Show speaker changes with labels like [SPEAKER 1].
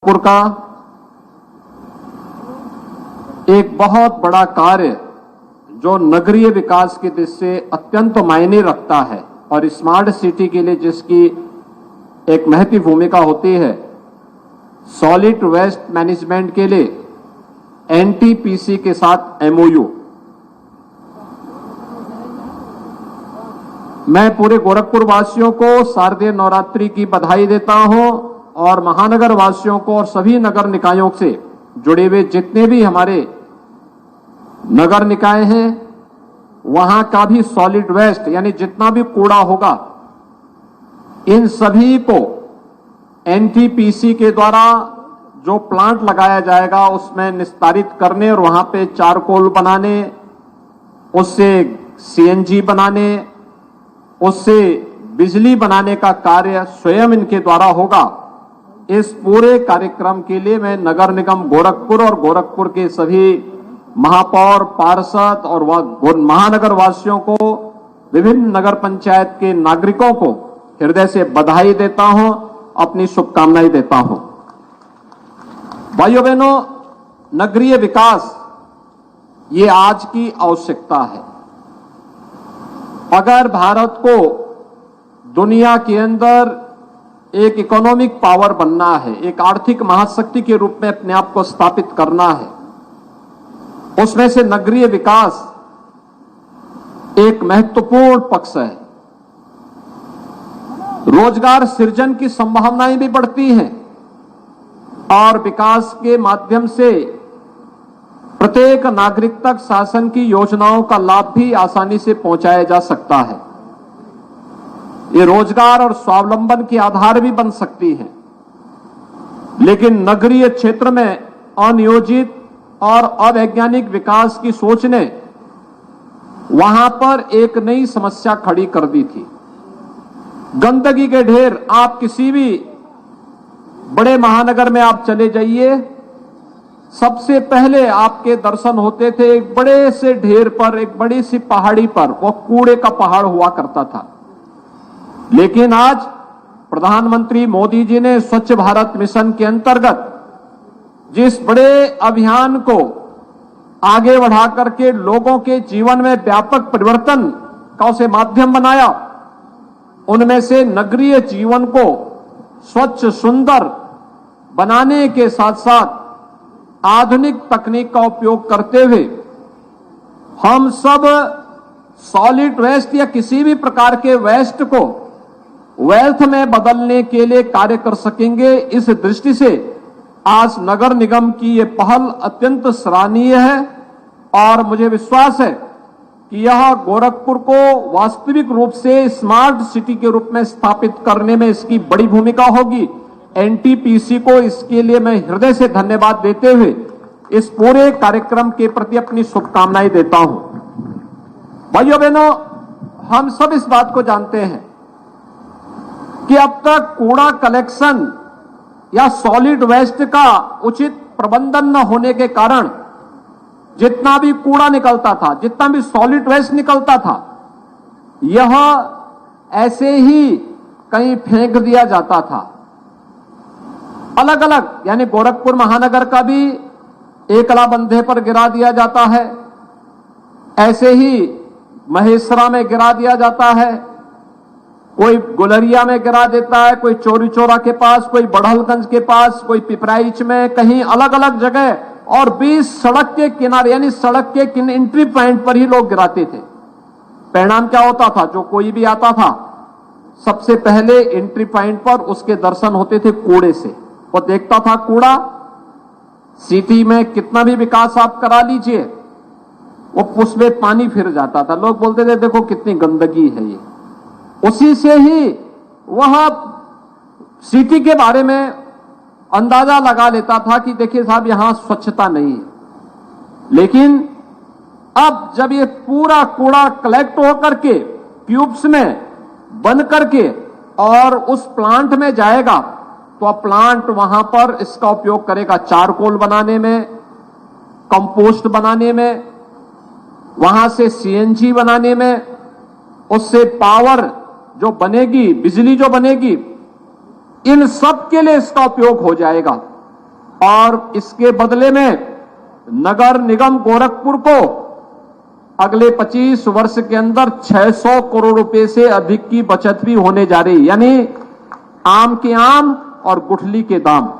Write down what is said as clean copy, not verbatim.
[SPEAKER 1] गोरखपुर का एक बहुत बड़ा कार्य जो नगरीय विकास की दृष्टि से अत्यंत मायने रखता है और स्मार्ट सिटी के लिए जिसकी एक महत्वपूर्ण भूमिका होती है, सॉलिड वेस्ट मैनेजमेंट के लिए एनटीपीसी के साथ एमओयू। मैं पूरे गोरखपुर वासियों को शारदीय नवरात्रि की बधाई देता हूं और महानगर वासियों को और सभी नगर निकायों से जुड़े हुए जितने भी हमारे नगर निकाय हैं, वहां का भी सॉलिड वेस्ट यानी जितना भी कूड़ा होगा, इन सभी को एनटीपीसी के द्वारा जो प्लांट लगाया जाएगा उसमें निस्तारित करने और वहां पे चारकोल बनाने, उससे सीएनजी बनाने, उससे बिजली बनाने का कार्य स्वयं इनके द्वारा होगा। इस पूरे कार्यक्रम के लिए मैं नगर निगम गोरखपुर और गोरखपुर के सभी महापौर, पार्षद और महानगर वासियों को, विभिन्न नगर पंचायत के नागरिकों को हृदय से बधाई देता हूं, अपनी शुभकामनाएं देता हूं। भाइयों बहनों, नगरीय विकास ये आज की आवश्यकता है। अगर भारत को दुनिया के अंदर एक इकोनॉमिक पावर बनना है, एक आर्थिक महाशक्ति के रूप में अपने आप को स्थापित करना है, उसमें से नगरीय विकास एक महत्वपूर्ण पक्ष है। रोजगार सृजन की संभावनाएं भी बढ़ती हैं और विकास के माध्यम से प्रत्येक नागरिक तक शासन की योजनाओं का लाभ भी आसानी से पहुंचाया जा सकता है। ये रोजगार और स्वावलंबन के आधार भी बन सकती है। लेकिन नगरीय क्षेत्र में अनियोजित और अवैज्ञानिक विकास की सोच ने वहां पर एक नई समस्या खड़ी कर दी थी। गंदगी के ढेर, आप किसी भी बड़े महानगर में आप चले जाइए, सबसे पहले आपके दर्शन होते थे एक बड़े से ढेर पर, एक बड़ी सी पहाड़ी पर, वो कूड़े का पहाड़ हुआ करता था। लेकिन आज प्रधानमंत्री मोदी जी ने स्वच्छ भारत मिशन के अंतर्गत जिस बड़े अभियान को आगे बढ़ा करके लोगों के जीवन में व्यापक परिवर्तन का उसे माध्यम बनाया, उनमें से नगरीय जीवन को स्वच्छ सुंदर बनाने के साथ साथ आधुनिक तकनीक का उपयोग करते हुए हम सब सॉलिड वेस्ट या किसी भी प्रकार के वेस्ट को वेल्थ में बदलने के लिए कार्य कर सकेंगे। इस दृष्टि से आज नगर निगम की ये पहल अत्यंत सराहनीय है और मुझे विश्वास है कि यह गोरखपुर को वास्तविक रूप से स्मार्ट सिटी के रूप में स्थापित करने में इसकी बड़ी भूमिका होगी। एनटीपीसी को इसके लिए मैं हृदय से धन्यवाद देते हुए इस पूरे कार्यक्रम के प्रति अपनी शुभकामनाएं देता हूं। भाइयों बहनों, हम सब इस बात को जानते हैं कि अब तक कूड़ा कलेक्शन या सॉलिड वेस्ट का उचित प्रबंधन न होने के कारण जितना भी कूड़ा निकलता था, जितना भी सॉलिड वेस्ट निकलता था, यह ऐसे ही कहीं फेंक दिया जाता था। अलग अलग, यानी गोरखपुर महानगर का भी एकला बंधे पर गिरा दिया जाता है, ऐसे ही महेसरा में गिरा दिया जाता है, कोई गुलरिया में गिरा देता है, कोई चोरी चौरा के पास, कोई बढ़लगंज के पास, कोई पिपराइच में, कहीं अलग अलग जगह, और 20 सड़क के किनारे यानी सड़क के एंट्री पॉइंट पर ही लोग गिराते थे। परिणाम क्या होता था? जो कोई भी आता था सबसे पहले एंट्री पॉइंट पर उसके दर्शन होते थे कूड़े से। वो देखता था कूड़ा, सिटी में कितना भी विकास आप करा लीजिए, वो उसमें पानी फिर जाता था। लोग बोलते थे देखो कितनी गंदगी है ये। उसी से ही वह सिटी के बारे में अंदाजा लगा लेता था कि देखिए साहब यहां स्वच्छता नहीं है। लेकिन अब जब ये पूरा कूड़ा कलेक्ट होकर के क्यूब्स में बन करके और उस प्लांट में जाएगा, तो प्लांट वहां पर इसका उपयोग करेगा चारकोल बनाने में, कंपोस्ट बनाने में, वहां से सीएनजी बनाने में, उससे पावर जो बनेगी, बिजली जो बनेगी, इन सब के लिए इसका उपयोग हो जाएगा। और इसके बदले में नगर निगम गोरखपुर को अगले 25 वर्ष के अंदर 600 करोड़ रुपए से अधिक की बचत भी होने जा रही, यानी आम के आम और गुठली के दाम।